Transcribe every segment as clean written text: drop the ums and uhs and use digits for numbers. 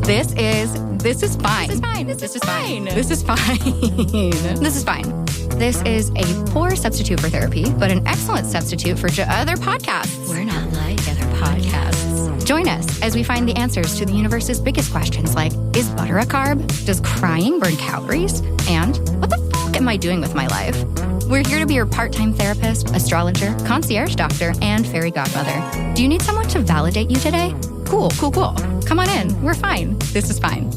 This is fine. This is fine. This is a poor substitute for therapy, but an excellent substitute for other podcasts. We're not like other podcasts. Join us as we find the answers to the universe's biggest questions like, is butter a carb? Does crying burn calories? And what the fuck am I doing with my life? We're here to be your part-time therapist, astrologer, concierge doctor, and fairy godmother. Do you need someone to validate you today? Cool. Come on in. We're fine. This is fine.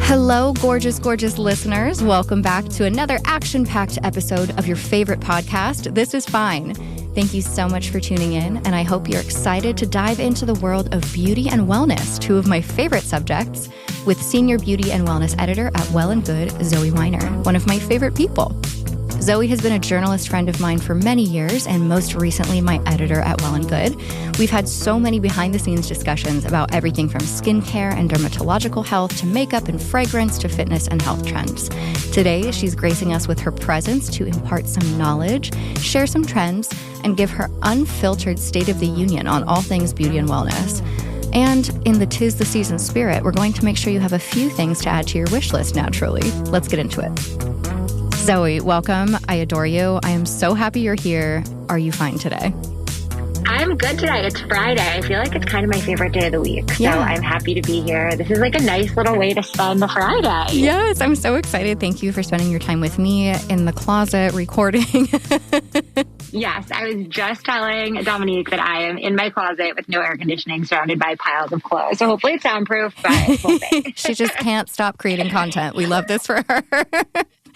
Hello, gorgeous listeners. Welcome back to another action-packed episode of your favorite podcast, This is Fine. Thank you so much for tuning in, and I hope you're excited to dive into the world of beauty and wellness, two of my favorite subjects, with Senior Beauty and Wellness Editor at Well+Good, Zoe Weiner, one of my favorite people. Zoe has been a journalist friend of mine for many years and most recently my editor at Well+Good. We've had so many behind-the-scenes discussions about everything from skincare and dermatological health to makeup and fragrance to fitness and health trends. Today, she's gracing us with her presence to impart some knowledge, share some trends, and give her unfiltered State of the Union on all things beauty and wellness. And in the 'tis the season spirit, we're going to make sure you have a few things to add to your wish list naturally. Let's get into it. Zoe, welcome. I adore you. I am so happy you're here. Are you fine today? I'm good today. It's Friday. I feel like it's kind of my favorite day of the week. So I'm happy to be here. This is like a nice little way to spend the Friday. Yes, I'm so excited. Thank you for spending your time with me in the closet recording. Yes, I was just telling Dominique that I am in my closet with no air conditioning surrounded by piles of clothes. So hopefully it's soundproof, but we'll see. She just can't stop creating content. We love this for her.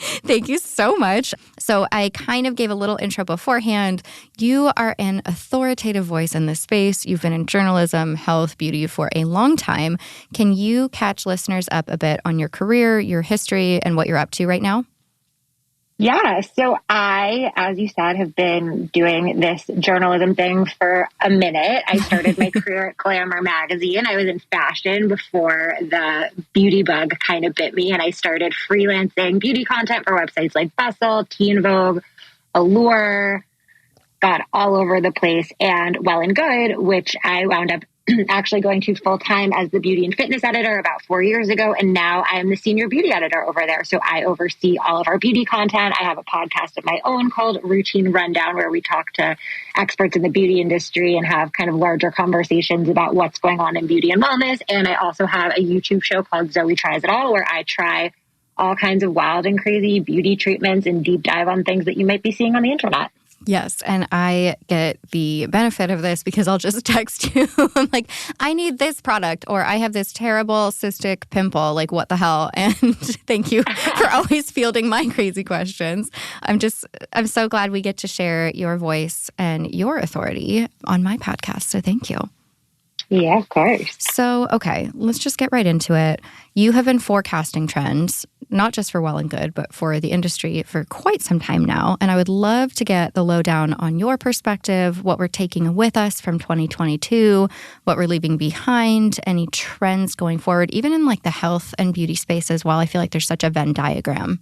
Thank you so much. So I kind of gave a little intro beforehand. You are an authoritative voice in this space. You've been in journalism, health, beauty for a long time. Can you catch listeners up a bit on your career, your history, and what you're up to right now? Yeah. So I, as you said, have been doing this journalism thing for a minute. I started my career at Glamour magazine. I was in fashion before the beauty bug kind of bit me. And I started freelancing beauty content for websites like Bustle, Teen Vogue, Allure, got all over the place, and Well+Good, which I wound up actually going to full-time as the beauty and fitness editor about 4 years ago. And now I'm the senior beauty editor over there. So I oversee all of our beauty content. I have a podcast of my own called Routine Rundown, where we talk to experts in the beauty industry and have kind of larger conversations about what's going on in beauty and wellness. And I also have a YouTube show called Zoe Tries It All, where I try all kinds of wild and crazy beauty treatments and deep dive on things that you might be seeing on the internet. Yes, and I get the benefit of this because I'll just text you. I'm like, I need this product, or I have this terrible cystic pimple. Like, what the hell? And thank you for always fielding my crazy questions. I'm so glad we get to share your voice and your authority on my podcast. So thank you. Yeah, of course. So, okay, let's just get right into it. You have been forecasting trends, not just for Well+Good, but for the industry for quite some time now. And I would love to get the lowdown on your perspective, what we're taking with us from 2022, what we're leaving behind, any trends going forward, even in like the health and beauty space as well. I feel like there's such a Venn diagram.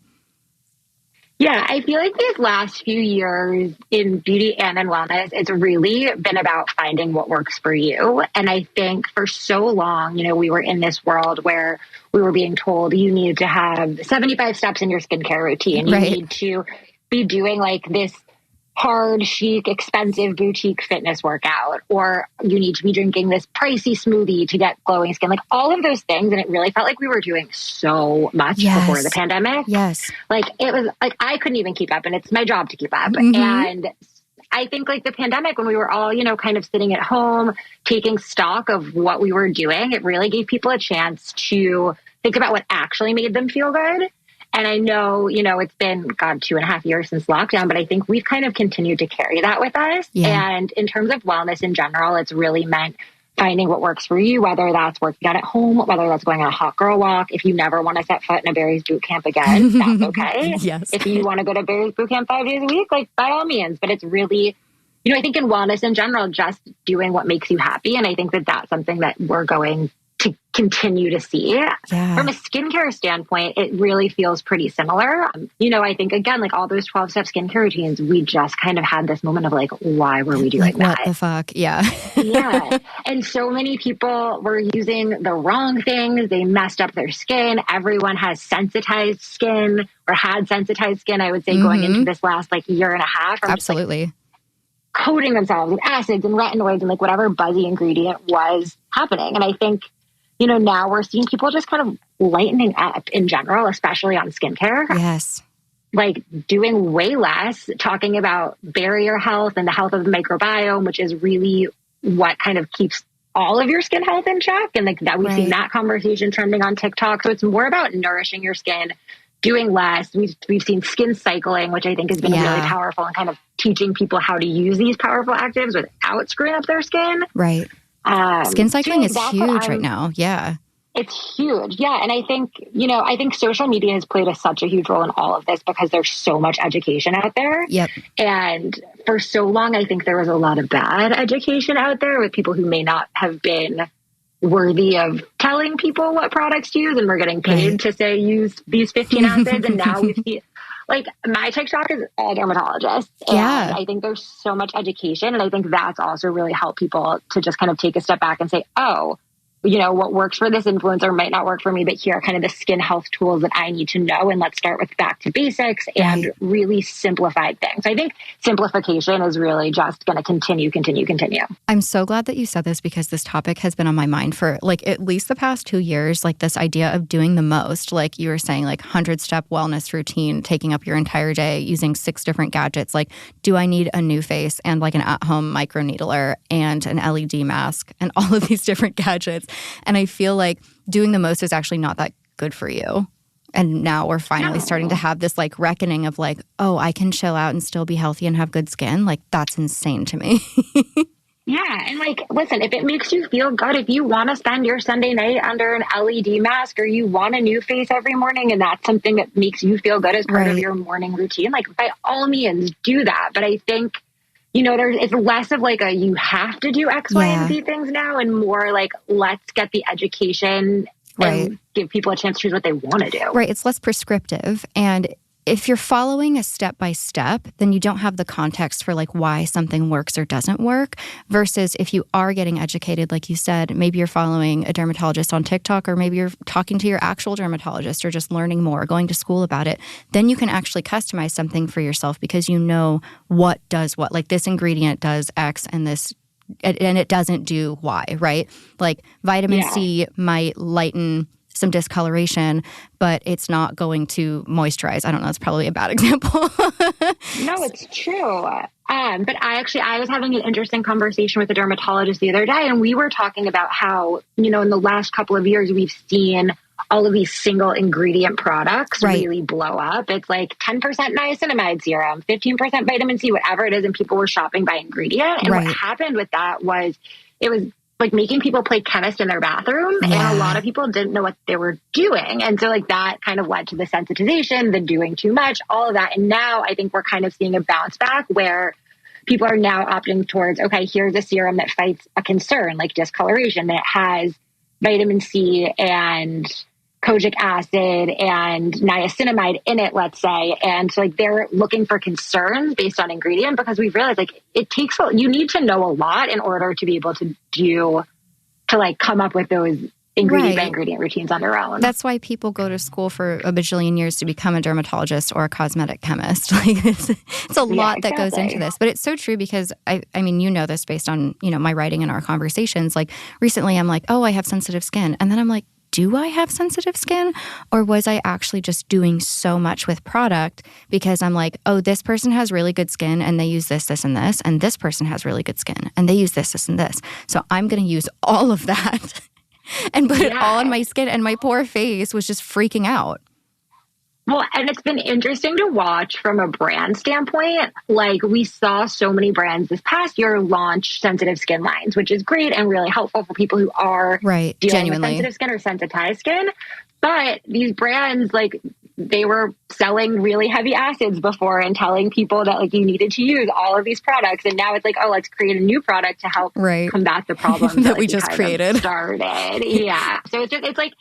Yeah, I feel like these last few years in beauty and in wellness, it's really been about finding what works for you. And I think for so long, we were in this world where we were being told you need to have 75 steps in your skincare routine. You need to be doing like this hard, chic, expensive boutique fitness workout, or you need to be drinking this pricey smoothie to get glowing skin, like all of those things. And it really felt like we were doing so much before the pandemic. Yes. Like it was like, I couldn't even keep up, and it's my job to keep up. And I think like the pandemic, when we were all, kind of sitting at home, taking stock of what we were doing, it really gave people a chance to think about what actually made them feel good. And I know, it's been, 2.5 years since lockdown, but I think we've kind of continued to carry that with us. Yeah. And in terms of wellness in general, it's really meant finding what works for you, whether that's working out at home, whether that's going on a hot girl walk. If you never want to set foot in a Barry's boot camp again, that's okay. Yes. If you want to go to Barry's boot camp 5 days a week, like by all means. But it's really, I think in wellness in general, just doing what makes you happy. And I think that that's something that we're going to continue to see. Yeah. From a skincare standpoint, it really feels pretty similar. I think, again, like all those 12-step skincare routines, we just kind of had this moment of like, why were we doing that? What the fuck? Yeah. Yeah. And so many people were using the wrong things. They messed up their skin. Everyone has sensitized skin or had sensitized skin, I would say, going into this last like year and a half. Absolutely. Just, like, coating themselves with acids and retinoids and like whatever buzzy ingredient was happening. And I think, now we're seeing people just kind of lightening up in general, especially on skincare. Yes. Like doing way less, talking about barrier health and the health of the microbiome, which is really what kind of keeps all of your skin health in check. And like that, we've seen that conversation trending on TikTok. So it's more about nourishing your skin, doing less. We've seen skin cycling, which I think has been really powerful and kind of teaching people how to use these powerful actives without screwing up their skin. Right. Skin cycling is huge right now. Yeah. It's huge. Yeah. And I think social media has played such a huge role in all of this because there's so much education out there. Yep. And for so long, I think there was a lot of bad education out there with people who may not have been worthy of telling people what products to use, and we're getting paid to say, use these 15 acids. And now we see, like, my TikTok is all dermatologists. And I think there's so much education. And I think that's also really helped people to just kind of take a step back and say, oh, what works for this influencer might not work for me, but here are kind of the skin health tools that I need to know. And let's start with back to basics and really simplified things. I think simplification is really just going to continue. I'm so glad that you said this because this topic has been on my mind for like at least the past 2 years, like this idea of doing the most, like you were saying, like 100-step wellness routine, taking up your entire day, using 6 different gadgets. Like, do I need a new face and like an at-home microneedler and an LED mask and all of these different gadgets? And I feel like doing the most is actually not that good for you. And now we're finally starting to have this like reckoning of like, oh, I can chill out and still be healthy and have good skin. Like, that's insane to me. Yeah. And like, listen, if it makes you feel good, if you want to spend your Sunday night under an LED mask or you want a new face every morning and that's something that makes you feel good as part of your morning routine, like by all means do that. But I think, it's less of like you have to do X, Y, and Z things now, and more like, let's get the education and give people a chance to choose what they want to do. Right. It's less prescriptive. And if you're following a step-by-step, then you don't have the context for like why something works or doesn't work, versus if you are getting educated, like you said, maybe you're following a dermatologist on TikTok, or maybe you're talking to your actual dermatologist or just learning more, going to school about it, then you can actually customize something for yourself because you know what does what. Like this ingredient does X and this and it doesn't do Y, right? Like vitamin C might lighten some discoloration, but it's not going to moisturize. I don't know. It's probably a bad example. No, it's true. But I was having an interesting conversation with a dermatologist the other day, and we were talking about how, in the last couple of years, we've seen all of these single ingredient products really blow up. It's like 10% niacinamide serum, 15% vitamin C, whatever it is. And people were shopping by ingredient. And what happened with that was it was like making people play chemist in their bathroom. And a lot of people didn't know what they were doing. And so like that kind of led to the sensitization, the doing too much, all of that. And now I think we're kind of seeing a bounce back where people are now opting towards, okay, here's a serum that fights a concern like discoloration, that it has vitamin C and kojic acid and niacinamide in it, let's say. And so like they're looking for concerns based on ingredient, because we've realized like you need to know a lot in order to be able to like come up with those ingredient by ingredient routines on their own. That's why people go to school for a bajillion years to become a dermatologist or a cosmetic chemist. Like it's a lot that goes into this, but it's so true because I mean, this based on, my writing and our conversations. Like recently I'm like, oh, I have sensitive skin. And then I'm like, do I have sensitive skin? Or was I actually just doing so much with product because I'm like, oh, this person has really good skin and they use this, this, and this. And this person has really good skin and they use this, this, and this. So I'm going to use all of that and put it all on my skin. And my poor face was just freaking out. Well, and it's been interesting to watch from a brand standpoint. Like we saw so many brands this past year launch sensitive skin lines, which is great and really helpful for people who are dealing with sensitive skin or sensitized skin. But these brands, like they were selling really heavy acids before and telling people that like you needed to use all of these products. And now it's like, oh, let's create a new product to help combat the problem that we just created. Started. Yeah. So it's like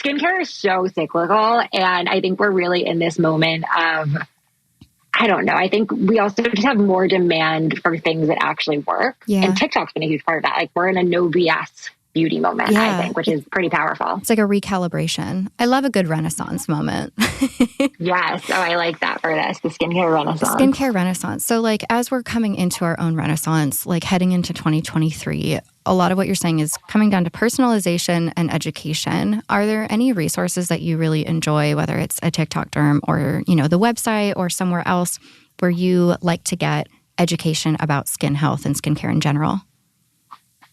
skincare is so cyclical. And I think we're really in this moment of, I don't know. I think we also just have more demand for things that actually work. Yeah. And TikTok's been a huge part of that. Like we're in a no BS beauty moment, I think, which is pretty powerful. It's like a recalibration. I love a good renaissance moment. Yes. Oh, I like that for this, the skincare renaissance. Skincare renaissance. So like as we're coming into our own renaissance, like heading into 2023, a lot of what you're saying is coming down to personalization and education. Are there any resources that you really enjoy, whether it's a TikTok derm or, you know, the website or somewhere else where you like to get education about skin health and skincare in general?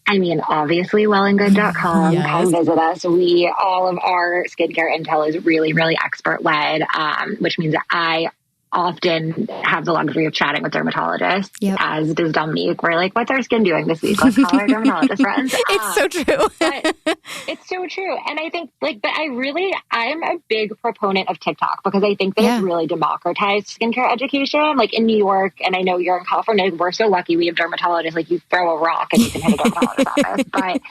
I mean, obviously, wellandgood.com. Yes. Come visit us. All of our skincare intel is really, really expert-led, which means that I often have the luxury of chatting with dermatologists, as does Dominique. We're like, what's our skin doing this week? Let's call our dermatologist friends. It's so true. It's so true. And I think I'm a big proponent of TikTok because I think that it's really democratized skincare education. Like in New York, and I know you're in California, we're so lucky we have dermatologists. Like you throw a rock and you can hit a dermatologist office. But,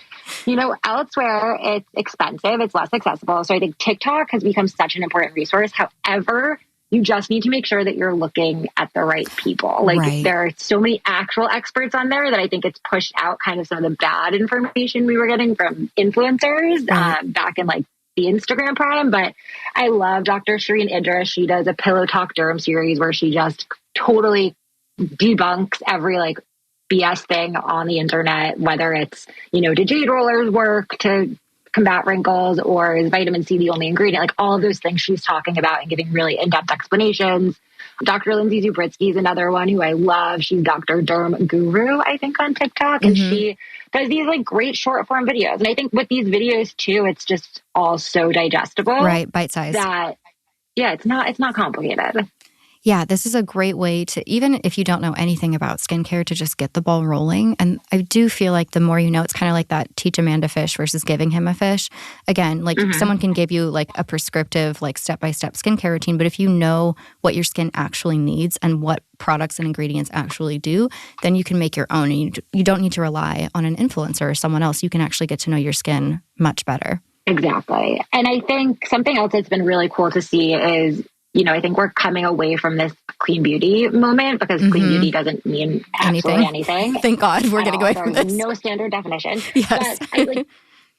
you know, elsewhere it's expensive. It's less accessible. So I think TikTok has become such an important resource. However, you just need to make sure that you're looking at the right people. Like there are so many actual experts on there that I think it's pushed out kind of some of the bad information we were getting from influencers back in like the Instagram prime. But I love Dr. Shireen Idris. She does a Pillow Talk Derm series where she just totally debunks every like BS thing on the internet, whether it's, you know, do jade rollers work to combat wrinkles or is vitamin C the only ingredient? Like all of those things she's talking about and giving really in-depth explanations. Dr. Lindsay Zubritsky is another one who I love. She's Dr. Derm Guru, I think, on TikTok. And she does these like great short form videos. And I think with these videos too, it's just all so digestible. Right. Bite size. That, it's not complicated. Yeah, this is a great way to, even if you don't know anything about skincare, to just get the ball rolling. And I do feel like the more you know, it's kind of like that teach a man to fish versus giving him a fish. Again, like someone can give you like a prescriptive, like step-by-step skincare routine. But if you know what your skin actually needs and what products and ingredients actually do, then you can make your own. And you don't need to rely on an influencer or someone else. You can actually get to know your skin much better. Exactly. And I think something else that's been really cool to see is, you know, I think we're coming away from this clean beauty moment because clean beauty doesn't mean absolutely anything. Thank God we're getting away from this. No standard definition. Yes. But I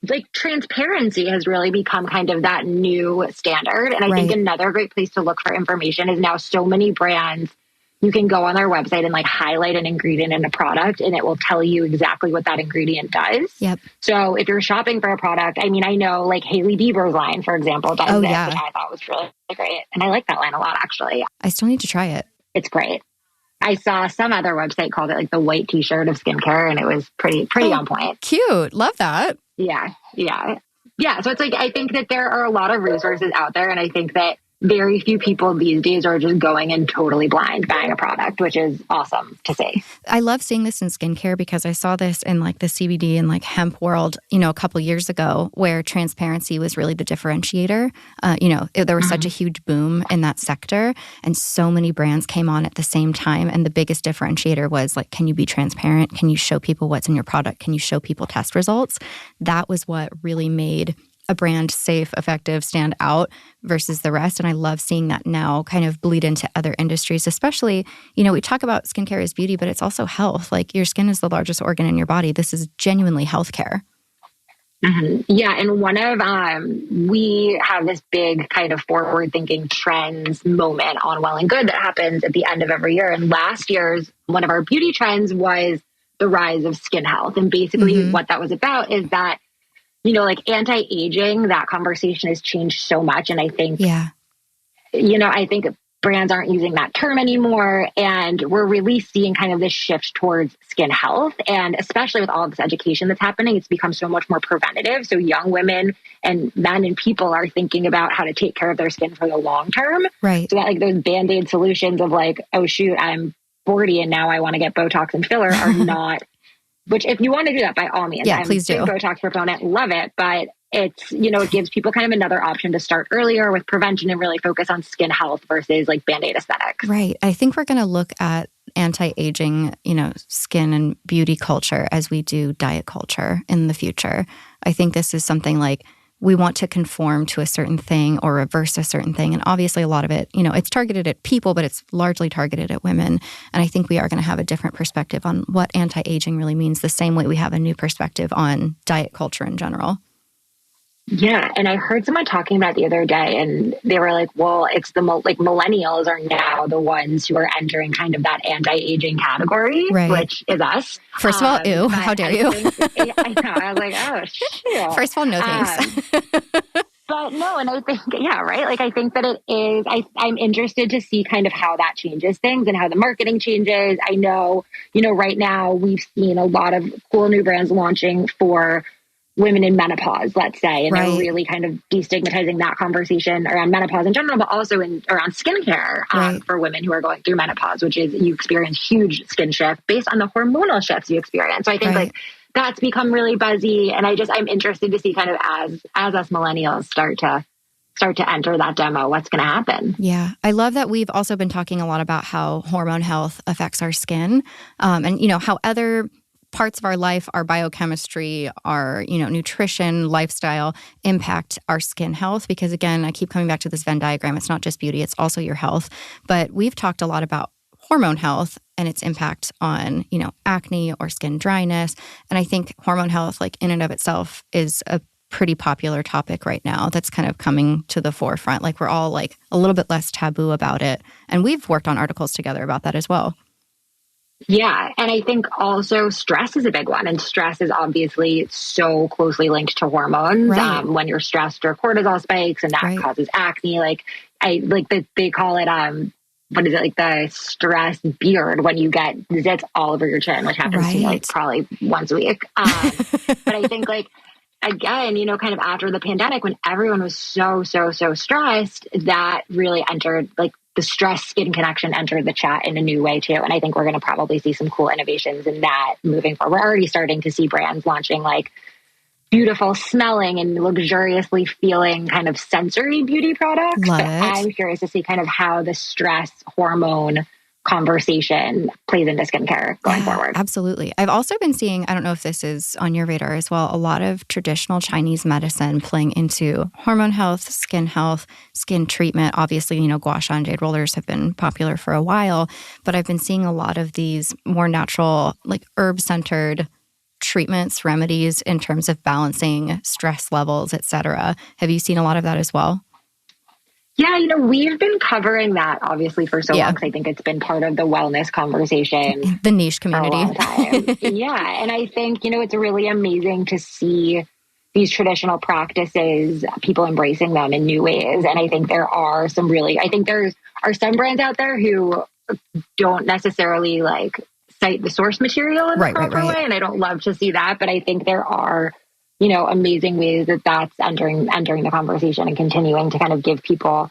like transparency has really become kind of that new standard. And I think another great place to look for information is now so many brands. You can go on their website and like highlight an ingredient in a product and it will tell you exactly what that ingredient does. Yep. So if you're shopping for a product, I mean, I know like Hailey Bieber's line, for example, does this, which I thought was really great. And I like that line a lot, actually. I still need to try it. It's great. I saw some other website called it like the white t-shirt of skincare and it was pretty on point. Cute. Love that. Yeah. So it's like, I think that there are a lot of resources out there. And I think that very few people these days are just going in totally blind buying a product, which is awesome to see. I love seeing this in skincare because I saw this in like the CBD and like hemp world, you know, a couple years ago where transparency was really the differentiator. There was such a huge boom in that sector and so many brands came on at the same time. And the biggest differentiator was like, can you be transparent? Can you show people what's in your product? Can you show people test results? That was what really made a brand safe, effective, stand out versus the rest. And I love seeing that now kind of bleed into other industries, especially, you know, we talk about skincare as beauty, but it's also health. Like your skin is the largest organ in your body. This is genuinely healthcare. Yeah. And one of, we have this big kind of forward thinking trends moment on Well and Good that happens at the end of every year. And last year's, one of our beauty trends was the rise of skin health. And basically what that was about is that, you know, like anti-aging, that conversation has changed so much. And I think, I think brands aren't using that term anymore. And we're really seeing kind of this shift towards skin health. And especially with all of this education that's happening, it's become so much more preventative. So young women and men and people are thinking about how to take care of their skin for the long term. Right. So that like those Band-Aid solutions of like, oh shoot, I'm 40 and now I want to get Botox and filler are not. Which if you want to do that, by all means, I'm please do. a Botox proponent, love it. But it's, it gives people kind of another option to start earlier with prevention and really focus on skin health versus like Band-Aid aesthetics. Right. I think we're going to look at anti-aging, skin and beauty culture as we do diet culture in the future. I think this is something like we want to conform to a certain thing or reverse a certain thing. And obviously a lot of it, it's targeted at people, but it's largely targeted at women. And I think we are going to have a different perspective on what anti-aging really means, the same way we have a new perspective on diet culture in general. Yeah. And I heard someone talking about it the other day and they were like, well, it's millennials are now the ones who are entering kind of that anti-aging category, which is us. First of all, ew, how dare you? I know. I was like, oh, shoot. First of all, no thanks. But no, and I think, right? Like, I think that it is, I'm interested to see kind of how that changes things and how the marketing changes. I know, right now we've seen a lot of cool new brands launching for women in menopause, let's say, and they're really kind of destigmatizing that conversation around menopause in general, but also around skincare for women who are going through menopause, which is you experience huge skin shift based on the hormonal shifts you experience. So I think like that's become really buzzy, and I'm interested to see kind of as us millennials start to enter that demo, what's going to happen. Yeah. I love that we've also been talking a lot about how hormone health affects our skin, and how other parts of our life, our biochemistry, our, nutrition, lifestyle impact our skin health. Because again, I keep coming back to this Venn diagram. It's not just beauty, it's also your health. But we've talked a lot about hormone health and its impact on, acne or skin dryness. And I think hormone health, like in and of itself, is a pretty popular topic right now that's kind of coming to the forefront. Like we're all like a little bit less taboo about it. And we've worked on articles together about that as well. Yeah. And I think also stress is a big one. And stress is obviously so closely linked to hormones. When you're stressed, your cortisol spikes and that causes acne. They call it, what is it, like the stress beard when you get zits all over your chin, which happens to me like probably once a week. But I think again, kind of after the pandemic, when everyone was so stressed, that really entered the stress skin connection entered the chat in a new way too. And I think we're going to probably see some cool innovations in that moving forward. We're already starting to see brands launching beautiful smelling and luxuriously feeling kind of sensory beauty products. Love but it. I'm curious to see kind of how the stress hormone conversation plays into skincare going forward. Absolutely. I've also been seeing, I don't know if this is on your radar as well, a lot of traditional Chinese medicine playing into hormone health, skin treatment. Obviously, gua sha and jade rollers have been popular for a while, but I've been seeing a lot of these more natural, herb-centered treatments, remedies in terms of balancing stress levels, et cetera. Have you seen a lot of that as well? Yeah, we've been covering that obviously for so long because I think it's been part of the wellness conversation. The niche community. For a long time. Yeah. And I think, it's really amazing to see these traditional practices, people embracing them in new ways. And I think there are some brands out there who don't necessarily cite the source material in the proper way. And I don't love to see that, but I think there are amazing ways that's entering the conversation and continuing to kind of give people,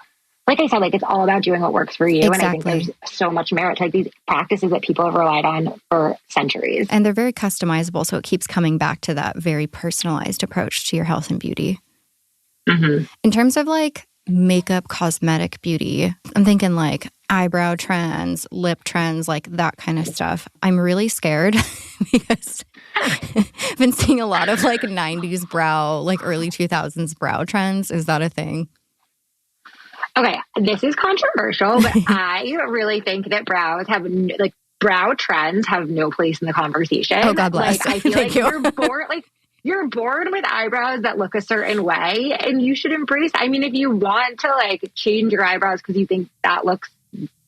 like I said, it's all about doing what works for you. Exactly. And I think there's so much merit to these practices that people have relied on for centuries. And they're very customizable. So it keeps coming back to that very personalized approach to your health and beauty. Mm-hmm. In terms of makeup, cosmetic beauty, I'm thinking eyebrow trends, lip trends, that kind of stuff. I'm really scared because I've been seeing a lot of 90s brow, early 2000s brow trends. Is that a thing? Okay, this is controversial, but I really think that brow trends have no place in the conversation. Oh, God bless. I feel you're born with eyebrows that look a certain way, and you should embrace. I mean, if you want to change your eyebrows because you think that looks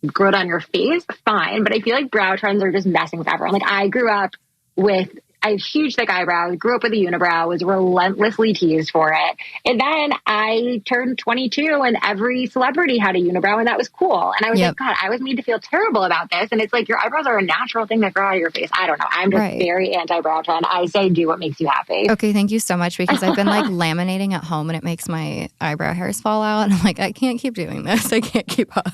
good on your face, fine. But I feel brow trends are just messing with everyone. I grew up with huge thick eyebrows, grew up with a unibrow, was relentlessly teased for it. And then I turned 22 and every celebrity had a unibrow and that was cool. And I was like, God, I was made to feel terrible about this. And it's your eyebrows are a natural thing that grow out of your face. I don't know. I'm just very anti-brow trend. I say do what makes you happy. Okay, thank you so much because I've been laminating at home and it makes my eyebrow hairs fall out. And I'm I can't keep doing this. I can't keep up.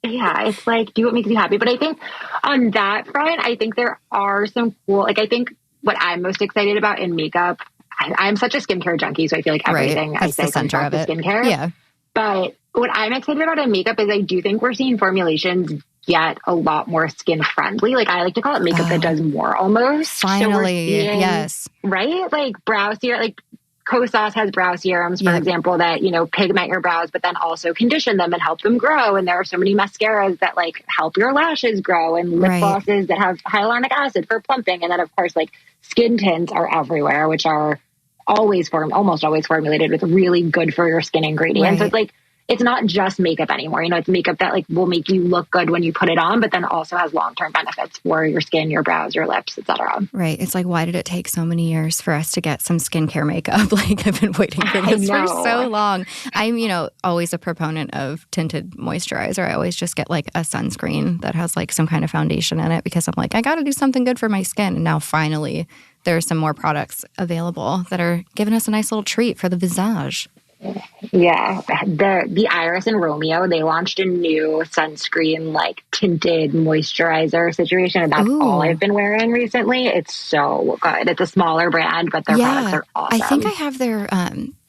Yeah, it's do what makes you happy. But I think on that front, I think there are some cool, I think what I'm most excited about in makeup, I'm such a skincare junkie, so I feel like everything Right. I That's say the center comes of back to it. skincare. Yeah. But what I'm excited about in makeup is I do think we're seeing formulations get a lot more skin friendly. Like I like to call it makeup that does more almost. Finally, so we're seeing, yes. Right? Like brow serum, like Kosas has brow serums, for example, that, pigment your brows, but then also condition them and help them grow. And there are so many mascaras that like help your lashes grow, and lip glosses that have hyaluronic acid for plumping. And then of course, like skin tints are everywhere, which are almost always formulated with really good for your skin ingredients. Right. So it's like, it's not just makeup anymore. It's makeup that like will make you look good when you put it on, but then also has long-term benefits for your skin, your brows, your lips, etc. Right. It's like, why did it take so many years for us to get some skincare makeup? Like I've been waiting for this for so long. I'm, always a proponent of tinted moisturizer. I always just get like a sunscreen that has like some kind of foundation in it because I'm like, I got to do something good for my skin. And now finally there are some more products available that are giving us a nice little treat for the visage. Yeah. The Iris and Romeo, they launched a new sunscreen, like tinted moisturizer situation. And that's all I've been wearing recently. It's so good. It's a smaller brand, but their products are awesome. I think I have their,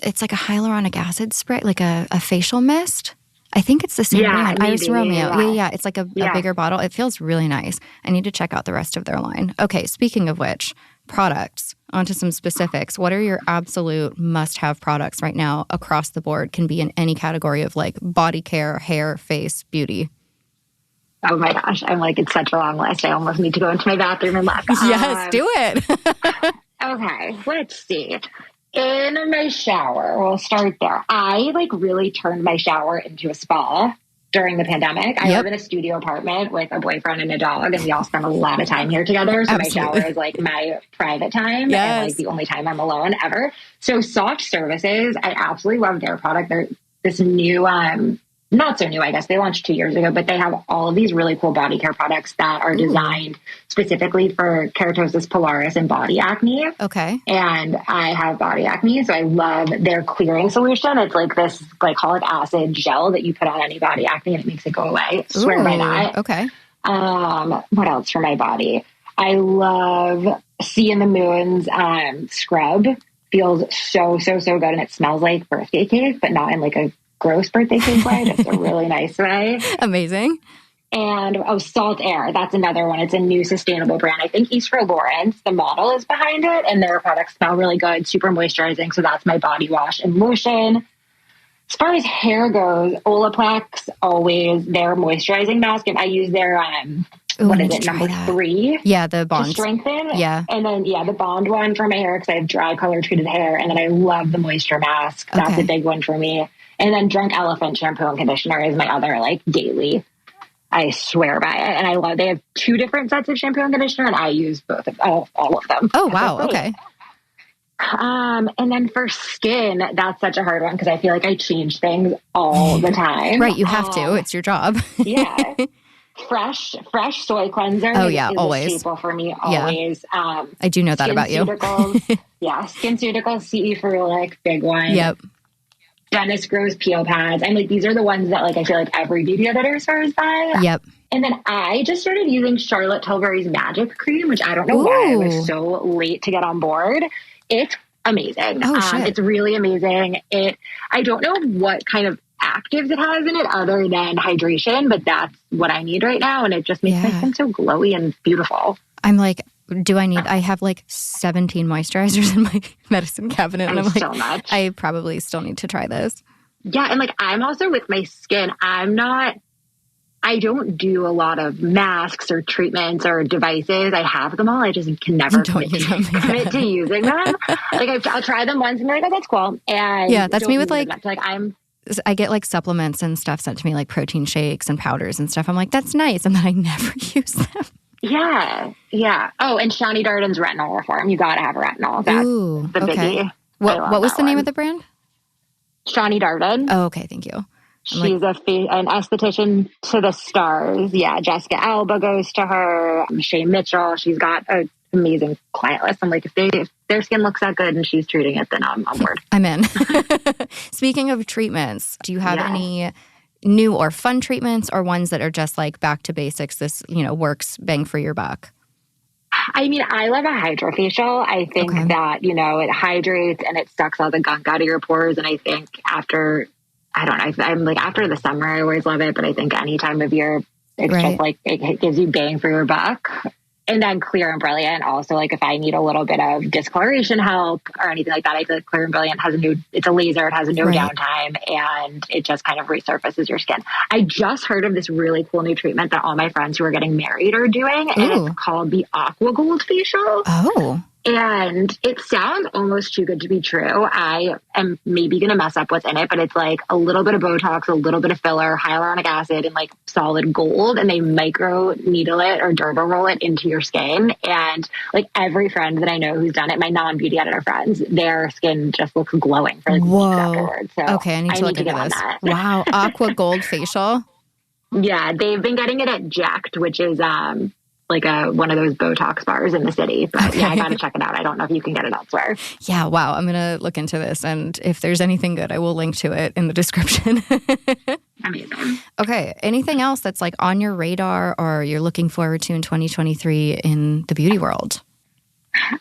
it's like a hyaluronic acid spray, like a facial mist. I think it's the same brand. Iris and Romeo. Yeah. It's like a bigger bottle. It feels really nice. I need to check out the rest of their line. Okay, speaking of which, products. Onto some specifics. What are your absolute must-have products right now across the board? Can be in any category of like body care, hair, face, beauty. Oh my gosh. I'm like, it's such a long list. I almost need to go into my bathroom and look. Yes, do it. Okay, let's see. In my shower, we'll start there. I like really turned my shower into a spa during the pandemic. I live in a studio apartment with a boyfriend and a dog, and we all spend a lot of time here together. So my shower is like my private time and like the only time I'm alone ever. So Soft Services, I absolutely love their product. They're this new, not so new, I guess. They launched 2 years ago, but they have all of these really cool body care products that are designed specifically for keratosis pilaris and body acne. Okay. And I have body acne, so I love their clearing solution. It's like this glycolic acid gel that you put on any body acne and it makes it go away. Swear by that. Okay. What else for my body? I love Sea in the Moon's scrub. Feels so good, and it smells like birthday cake, but not in like a gross birthday cake way. It's a really nice way. Amazing. And Salt Air. That's another one. It's a new sustainable brand. I think East for Lawrence, the model, is behind it, and their products smell really good, super moisturizing. So that's my body wash and lotion. As far as hair goes, Olaplex, always their moisturizing mask, and I use their what is it, number 3? Yeah, the Bond. To strengthen. Yeah. And then, the Bond one for my hair because I have dry color treated hair. And then I love the moisture mask. That's a big one for me. And then Drunk Elephant shampoo and conditioner is my other like daily. I swear by it. And I love, they have 2 different sets of shampoo and conditioner, and I use all of them. Oh, wow. Okay. And then for skin, that's such a hard one because I feel like I change things all the time. Right. You have to. It's your job. Yeah. Fresh soy cleanser. Oh, yeah. Is always. a staple for me. Always. Yeah. I do know that about you. SkinCeuticals, CE Ferulic, big one. Yep. Dennis Gross peel pads. I'm like, these are the ones that like I feel like every beauty editor swears by. Yep. And then I just started using Charlotte Tilbury's Magic Cream, which I don't know why I was so late to get on board. It's amazing. It's really amazing. I don't know what kind of actives it has in it other than hydration, but that's what I need right now. And it just makes my skin so glowy and beautiful. I'm like, I have like 17 moisturizers in my medicine cabinet. And I'm like, so much. I probably still need to try this. Yeah. And like, I'm also with my skin. I don't do a lot of masks or treatments or devices. I have them all. I just can never commit to using them. Like I'll try them once and be like, oh, that's cool. And that's me with like I get like supplements and stuff sent to me, like protein shakes and powders and stuff. I'm like, that's nice. And then I never use them. Yeah. Yeah. Oh, and Shani Darden's retinol reform. You got to have retinol. That's the biggie. What was the name of the brand? Shani Darden. Oh, okay. Thank you. She's an esthetician to the stars. Yeah. Jessica Alba goes to her. Shay Mitchell. She's got an amazing client list. I'm like, if their skin looks that good and she's treating it, then I'm on board. I'm in. Speaking of treatments, do you have any new or fun treatments or ones that are just like back to basics? This, works bang for your buck. I mean, I love a hydrofacial. I think that, it hydrates and it sucks all the gunk out of your pores. And I think after the summer, I always love it. But I think any time of year, it's just like, it gives you bang for your buck. And then Clear and Brilliant also, like if I need a little bit of discoloration help or anything like that, I feel like Clear and Brilliant it's a laser, it has a no downtime, and it just kind of resurfaces your skin. I just heard of this really cool new treatment that all my friends who are getting married are doing, and it's called the Aqua Gold Facial. Oh. And it sounds almost too good to be true. I am maybe going to mess up what's in it, but it's like a little bit of Botox, a little bit of filler, hyaluronic acid, and like solid gold. And they micro needle it or derma roll it into your skin. And like every friend that I know who's done it, my non-beauty editor friends, their skin just looks glowing for like weeks afterwards. So okay, I need to look into this. Wow, Aqua Gold Facial. Yeah, they've been getting it at Jacked, which is like one of those Botox bars in the city. But yeah, I got to check it out. I don't know if you can get it elsewhere. Yeah, wow. I'm going to look into this. And if there's anything good, I will link to it in the description. Amazing. Okay. Anything else that's like on your radar or you're looking forward to in 2023 in the beauty world?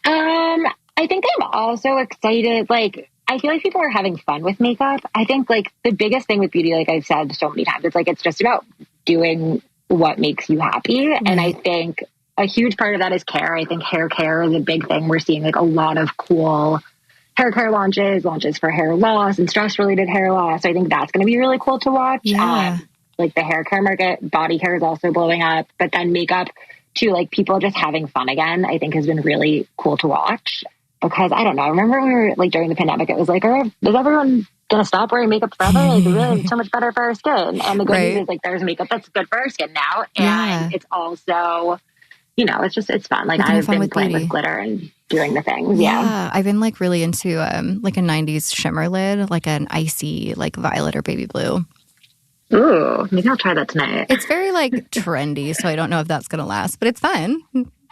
I think I'm also excited. Like, I feel like people are having fun with makeup. I think like the biggest thing with beauty, like I've said so many times, it's just about doing what makes you happy. And I think a huge part of that is care. I think hair care is a big thing. We're seeing like a lot of cool hair care launches for hair loss and stress related hair loss. So I think that's going to be really cool to watch. Yeah. Like the hair care market, body care is also blowing up, but then makeup too, like people just having fun again, I think has been really cool to watch. Because I don't know, I remember when we were like during the pandemic, it was like, is everyone going to stop wearing makeup forever? Like, it's really so much better for our skin. And the good news is like there's makeup that's good for our skin now. And it's also, it's fun. Like I've been playing with glitter and doing the things. Yeah. I've been like really into like a 90s shimmer lid, like an icy, like violet or baby blue. Ooh, maybe I'll try that tonight. It's very like trendy, so I don't know if that's going to last, but it's fun.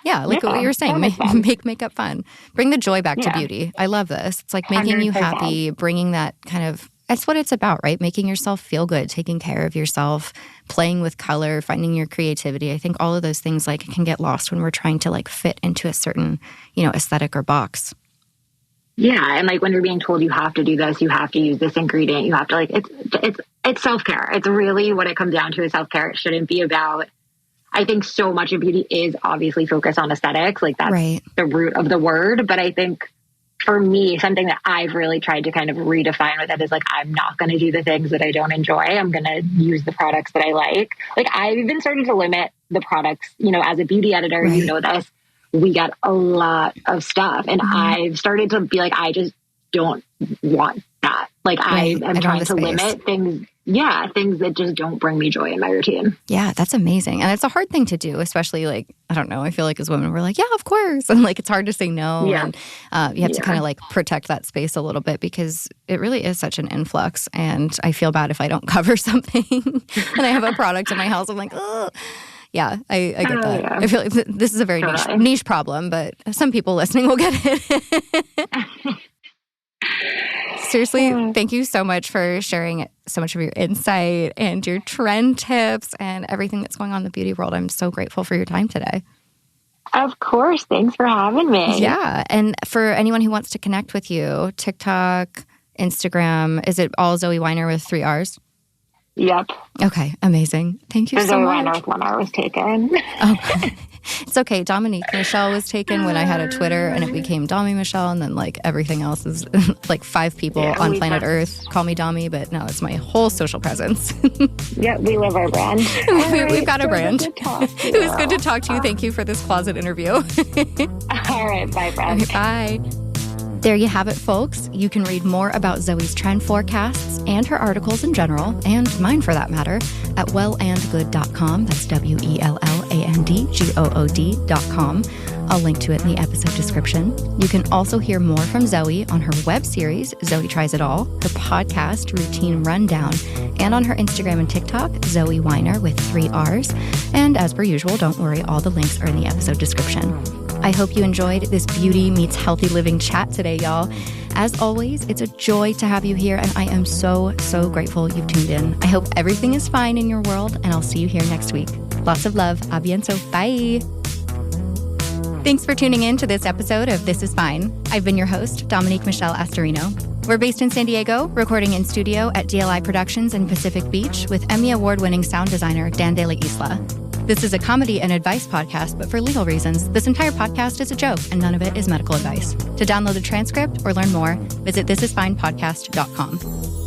Yeah, like what you were saying, make makeup fun. Bring the joy back to beauty. I love this. It's like making 100%. You happy, bringing that kind of, that's what it's about, right? Making yourself feel good, taking care of yourself, playing with color, finding your creativity. I think all of those things like can get lost when we're trying to like fit into a certain, aesthetic or box. Yeah, and like when you're being told you have to do this, you have to use this ingredient, you have to like, it's self-care. It's really what it comes down to is self-care. It shouldn't be about, I think so much of beauty is obviously focused on aesthetics. Like that's the root of the word. But I think for me, something that I've really tried to kind of redefine with it is like, I'm not going to do the things that I don't enjoy. I'm going to use the products that I like. Like I've been starting to limit the products, as a beauty editor, this, we get a lot of stuff. And I've started to be like, I just don't want that. Like I'm trying to limit things. Yeah, things that just don't bring me joy in my routine. Yeah, that's amazing. And it's a hard thing to do, especially like, I don't know, I feel like as women, we're like, yeah, of course. And like, it's hard to say no. Yeah. And you have to kind of like protect that space a little bit because it really is such an influx. And I feel bad if I don't cover something and I have a product in my house. I'm like, oh. Yeah, I get that. Yeah. I feel like this is a very niche problem, but some people listening will get it. Seriously, thank you so much for sharing so much of your insight and your trend tips and everything that's going on in the beauty world. I'm so grateful for your time today. Of course. Thanks for having me. Yeah. And for anyone who wants to connect with you, TikTok, Instagram, is it all Zoe Weiner with 3 R's? Yep. Okay. Amazing. Thank you so much. Weiner with 1 R was taken. Oh, it's okay. Dominique Michelle was taken when I had a Twitter and it became Dommy Michelle. And then like everything else is like 5 people on planet Earth call me Dommy, but no, it's my whole social presence. Yeah, we live our brand. We've got a brand. It was good to talk to you. Thank you for this closet interview. All right. Bye, friends. Bye. There you have it, folks. You can read more about Zoe's trend forecasts and her articles in general, and mine for that matter, at wellandgood.com. That's wellandgood.com. I'll link to it in the episode description. You can also hear more from Zoe on her web series, Zoe Tries It All, her podcast, Routine Rundown, and on her Instagram and TikTok, Zoe Weiner with 3 R's. And as per usual, don't worry, all the links are in the episode description. I hope you enjoyed this beauty meets healthy living chat today, y'all. As always, it's a joy to have you here, and I am so, so grateful you've tuned in. I hope everything is fine in your world, and I'll see you here next week. Lots of love. A bientôt. Bye. Thanks for tuning in to this episode of This Is Fine. I've been your host, Dominique Michelle Astorino. We're based in San Diego, recording in studio at DLI Productions in Pacific Beach with Emmy Award-winning sound designer Dan De La Isla. This is a comedy and advice podcast, but for legal reasons, this entire podcast is a joke and none of it is medical advice. To download a transcript or learn more, visit thisisfinepodcast.com.